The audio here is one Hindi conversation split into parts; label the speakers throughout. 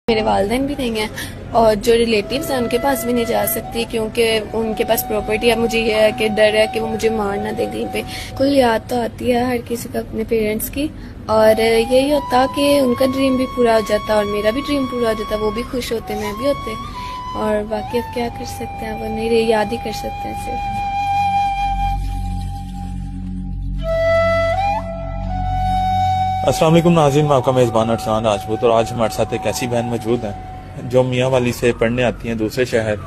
Speaker 1: मेरे वालिदैन भी नहीं है और जो रिलेटिव्स हैं उनके पास भी नहीं जा सकती क्योंकि उनके पास प्रॉपर्टी है। मुझे ये है कि डर है कि वो मुझे मार ना दे कहीं पे। कुल याद तो आती है हर किसी को अपने पेरेंट्स की, और यही होता कि उनका ड्रीम भी पूरा हो जाता और मेरा भी ड्रीम पूरा हो जाता। वो भी खुश होते, मैं भी होते, और बाकी अब क्या कर सकते हैं, वो नहीं याद ही कर सकते हैं सिर्फ।
Speaker 2: अस्सलाम वालेकुम नाज़रीन, मैं आपका मेज़बान अरसान राजपूत, और आज हमारे साथ एक ऐसी बहन मौजूद है जो मियाँ वाली से पढ़ने आती हैं दूसरे शहर।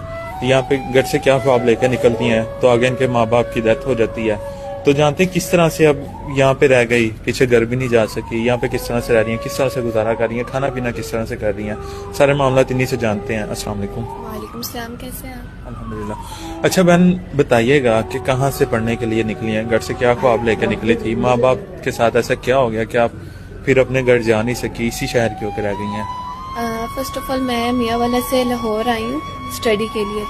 Speaker 2: यहाँ पे घर से क्या ख्वाब लेकर निकलती हैं तो आगे इनके माँ बाप की डेथ हो जाती है। तो जानते हैं किस तरह से अब यहाँ पे रह गई, पीछे घर भी नहीं जा सकी, यहाँ पे किस तरह से रह रही हैं, किस तरह से गुजारा कर रही हैं, खाना पीना किस तरह से कर रही हैं, सारे मामला इन्हीं से जानते हैं। अस्सलाम वालेकुम।
Speaker 1: वालेकुम सलाम, कैसे हैं आप?
Speaker 2: अल्हम्दुलिल्लाह। अच्छा बहन, बताइएगा कि कहाँ से पढ़ने के लिए निकली हैं, घर से क्या ख्वाब लेकर निकली थी, माँ बाप के साथ ऐसा क्या हो गया कि आप फिर अपने घर जा नहीं सकी, इसी शहर के होकर रह गई हैं?
Speaker 1: फर्स्ट ऑफ ऑल मैं मियाँ वाला से लाहौर आई हूँ स्टडी के लिए।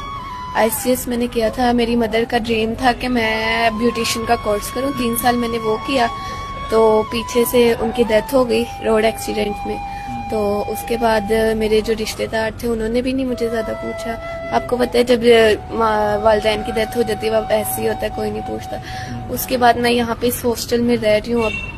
Speaker 1: ICS मैंने किया था। मेरी मदर का ड्रीम था कि मैं ब्यूटिशियन का कोर्स करूँ। 3 साल मैंने वो किया, तो पीछे से उनकी डेथ हो गई रोड एक्सीडेंट में। तो उसके बाद मेरे जो रिश्तेदार थे उन्होंने भी नहीं मुझे ज़्यादा पूछा। आपको पता है जब वालिदैन की डेथ हो जाती है वह ऐसे ही होता है, कोई नहीं पूछता। उसके बाद मैं यहाँ पे इस हॉस्टल में रह रही हूँ। अब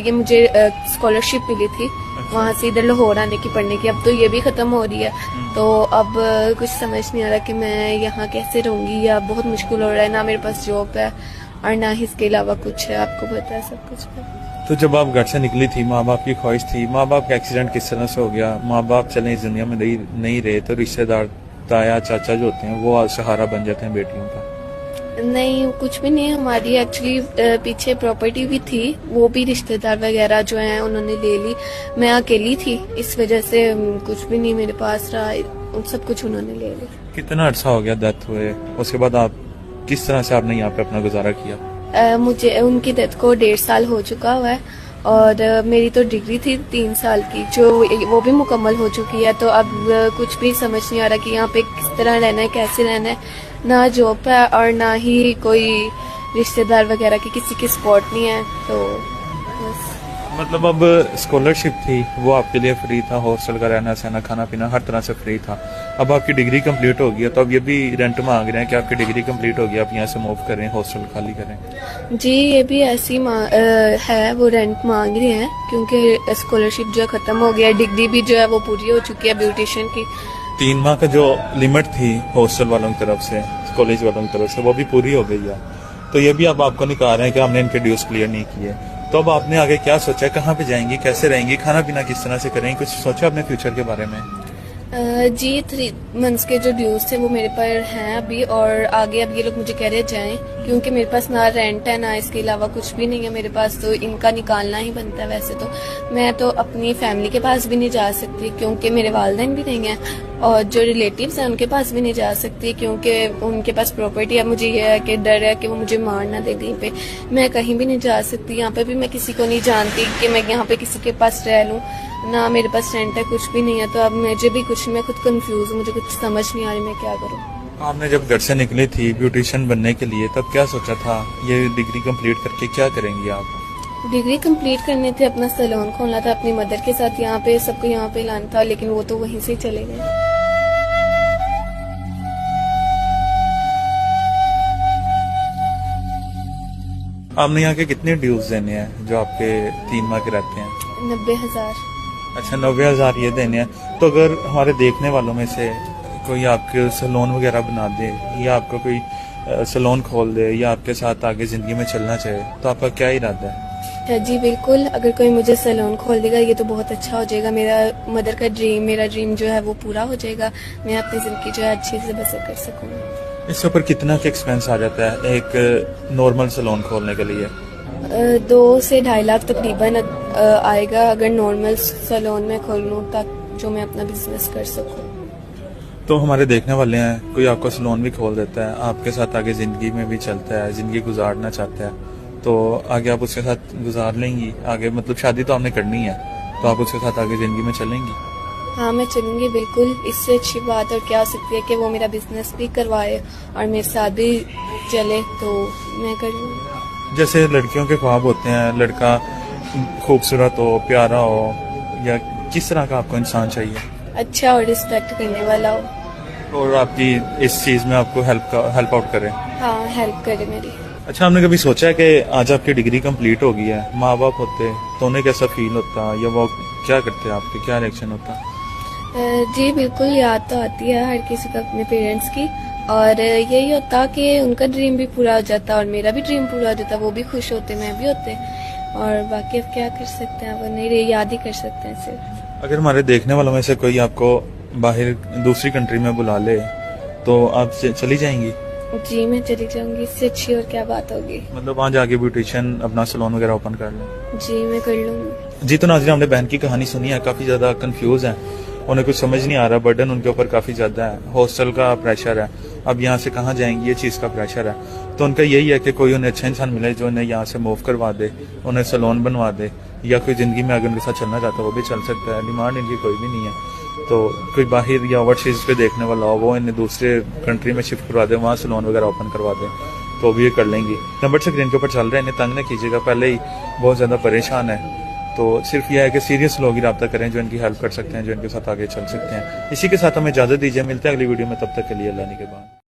Speaker 1: ये मुझे स्कॉलरशिप मिली थी वहाँ से इधर लाहौर आने की पढ़ने की। अब तो ये भी खत्म हो रही है, तो अब कुछ समझ नहीं आ रहा कि मैं यहाँ कैसे रहूंगी, या बहुत मुश्किल हो रहा है। ना मेरे पास जॉब है और ना ही इसके अलावा कुछ है, आपको पता है सब कुछ है।
Speaker 2: तो जब आप घर से निकली थी, माँ बाप की ख्वाहिश थी, माँ बाप का एक्सीडेंट किस तरह से हो गया, माँ बाप चले इस दुनिया में नहीं रहे, तो रिश्तेदार ताया चाचा जो होते हैं वो सहारा बन जाते हैं बेटियों का?
Speaker 1: नहीं, कुछ भी नहीं। हमारी एक्चुअली पीछे प्रॉपर्टी भी थी, वो भी रिश्तेदार वगैरह जो हैं उन्होंने ले ली। मैं अकेली थी, इस वजह से कुछ भी नहीं मेरे पास रहा, सब कुछ उन्होंने ले ली।
Speaker 2: कितना अर्सा हो गया डेथ हुए? उसके बाद आप किस तरह से आपने यहाँ पे अपना गुजारा किया?
Speaker 1: मुझे उनकी डेथ को 1.5 साल हो चुका हुआ है, और मेरी तो डिग्री थी 3 साल की जो वो भी मुकम्मल हो चुकी है। तो अब कुछ भी समझ नहीं आ रहा कि यहाँ पे किस तरह रहना है, कैसे रहना है। ना जॉब है और ना ही कोई रिश्तेदार वगैरह की किसी की सपोर्ट नहीं है, तो बस।
Speaker 2: मतलब अब स्कॉलरशिप थी वो आपके लिए फ्री था, हॉस्टल का रहना सहना खाना पीना हर तरह से फ्री था। अब आपकी डिग्री कंप्लीट हो गई है, तो अब ये भी रेंट मांग रहे हैं कि आपकी डिग्री कंप्लीट हो गई, आप यहाँ से मूव करें, हॉस्टल खाली करें।
Speaker 1: जी, ये भी ऐसी है, वो रेंट मांग रहे हैं क्योंकि स्कॉलरशिप जो खत्म हो गया, डिग्री भी जो है वो पूरी हो चुकी है ब्यूटिशियन की।
Speaker 2: 3 माह का जो लिमिट थी हॉस्टल वालों की तरफ से, कॉलेज वालों की तरफ से, वो भी पूरी हो गई है। तो ये भी अब आपको निकाल रहे हैं कि हमने इनके ड्यूज क्लियर नहीं किए। तो अब आपने आगे क्या सोचा है, कहाँ पे जाएंगी, कैसे रहेंगी, खाना पीना किस तरह से करेंगी, कुछ सोचा अपने फ्यूचर के बारे में?
Speaker 1: जी, 3 मंथ्स के जो ड्यूज थे वो मेरे पर हैं अभी, और आगे अब ये लोग मुझे कह रहे जाएं क्योंकि मेरे पास ना रेंट है ना इसके अलावा कुछ भी नहीं है मेरे पास, तो इनका निकालना ही बनता है। वैसे तो मैं तो अपनी फैमिली के पास भी नहीं जा सकती क्योंकि मेरे वालिदैन भी नहीं है, और जो रिलेटिव्स हैं उनके पास भी नहीं जा सकती क्योंकि उनके पास प्रॉपर्टी है। मुझे ये है कि डर है कि वो मुझे मार ना दे कहीं पे। मैं कहीं भी नहीं जा सकती, यहाँ पे भी मैं किसी को नहीं जानती कि मैं यहाँ पे किसी के पास रह लूँ, ना मेरे पास रेंट है, कुछ भी नहीं है। तो अब मुझे भी कुछ, मैं खुद कंफ्यूज हूँ, मुझे कुछ समझ नहीं आ रही मैं क्या करूँ।
Speaker 2: आपने जब घर से निकली थी ब्यूटिशियन बनने के लिए, तब क्या सोचा था, ये डिग्री कंप्लीट करके क्या करेंगी आप?
Speaker 1: डिग्री कंप्लीट करने थे, अपना सैलून खोलना था अपनी मदर के साथ, यहाँ पे सबको यहाँ पे लाना था, लेकिन वो तो वहीं से चले गए।
Speaker 2: आपने यहाँ के कितने ड्यूज देने हैं जो आपके 3 माह के रहते हैं?
Speaker 1: 90,000।
Speaker 2: अच्छा, 90,000 ये देने हैं। तो अगर हमारे देखने वालों में से कोई आपके सैलून वगैरह बना दे, या आपका कोई सैलून खोल दे, या आपके साथ आगे जिंदगी में चलना चाहे, तो आपका क्या इरादा है?
Speaker 1: जी बिल्कुल, अगर कोई मुझे सैलून खोल देगा ये तो बहुत अच्छा हो जाएगा। मेरा मदर का ड्रीम, मेरा ड्रीम जो है वो पूरा हो जाएगा। मैं अपनी जिंदगी जो है अच्छे से बसर कर सकूँगी।
Speaker 2: इसके ऊपर कितना का एक्सपेंस आ जाता है एक नॉर्मल सैलून खोलने के लिए?
Speaker 1: 2 से 2.5 लाख तकरीबन आएगा अगर नॉर्मल सैलून में खोलूँ, तक जो मैं अपना बिजनेस कर सकूँ।
Speaker 2: तो हमारे देखने वाले हैं, कोई आपका सैलून भी खोल देता है, आपके साथ आगे जिंदगी में भी चलता है, जिंदगी गुजारना चाहता है, तो आगे आप उसके साथ गुजार लेंगी? आगे मतलब शादी तो आपने करनी है, तो आप उसके साथ आगे जिंदगी में चलेंगी?
Speaker 1: हाँ, मैं चलूंगी बिल्कुल। इससे अच्छी बात और क्या हो सकती है कि वो मेरा बिजनेस भी करवाए और मेरे साथ भी चले, तो मैं करूँगी।
Speaker 2: जैसे लड़कियों के ख्वाब होते हैं, लड़का खूबसूरत हो, प्यारा हो, या किस तरह का आपको इंसान चाहिए?
Speaker 1: अच्छा और रिस्पेक्ट करने वाला हो।
Speaker 2: और आपकी इस चीज में आपको हेल्प आउट करे।
Speaker 1: हाँ, हेल्प करे मेरी।
Speaker 2: अच्छा, आपने कभी सोचा है कि आज आपकी डिग्री कंप्लीट हो गई है, माँ बाप होते तो उन्हें कैसा फील होता, या वो क्या करते, आपके क्या रिएक्शन होता?
Speaker 1: जी बिल्कुल, याद तो आती है हर किसी को अपने पेरेंट्स की, और यही होता कि उनका ड्रीम भी पूरा हो जाता और मेरा भी ड्रीम पूरा हो जाता, वो भी खुश होते, मैं भी होते, और बाकी अब क्या कर सकते हैं, वो नहीं याद ही कर सकते हैं सिर्फ।
Speaker 2: अगर हमारे देखने वालों में से कोई आपको बाहर दूसरी कंट्री में बुला ले तो आप चली जाएंगी?
Speaker 1: जी मैं चली जाऊंगी, इससे अच्छी और क्या बात होगी।
Speaker 2: मतलब वहाँ जाके ब्यूटिशियन अपना सैलून वगैरह ओपन कर लें?
Speaker 1: जी मैं कर लूंगी।
Speaker 2: जी, तो नाज़रीन, हमने बहन की कहानी सुनी है, काफी ज्यादा कंफ्यूज है, उन्हें कुछ समझ नहीं आ रहा, बर्डन उनके ऊपर काफी ज्यादा है, हॉस्टल का प्रेशर है, अब यहाँ से कहाँ जाएंगी, ये चीज का प्रेशर है। तो उनका यही है कि कोई उन्हें अच्छा इंसान मिले जो उन्हें यहाँ से मूव करवा दे, उन्हें सैलून बनवा दे, या कोई जिंदगी में अगर उनके साथ चलना चाहता है वो भी चल सकता है, डिमांड इनकी कोई भी नहीं है। तो कोई बाहर या ओवरसीज पे देखने वाला हो, वो इन्हें दूसरे कंट्री में शिफ्ट करवा दे, वहाँ सैलून वगैरह ओपन करवा दे, तो भी ये कर लेंगी। नंबर स्क्रीन के ऊपर चल रहे हैं, इन्हें तंग न कीजिएगा, पहले ही बहुत ज्यादा परेशान है। तो सिर्फ यह है कि सीरियस लोग ही रब्ता करें जो इनकी हेल्प कर सकते हैं, जो इनके साथ आगे चल सकते हैं। इसी के साथ हमें इजाजत दीजिए, मिलते हैं अगली वीडियो में, तब तक के लिए अल्लाह के बाद।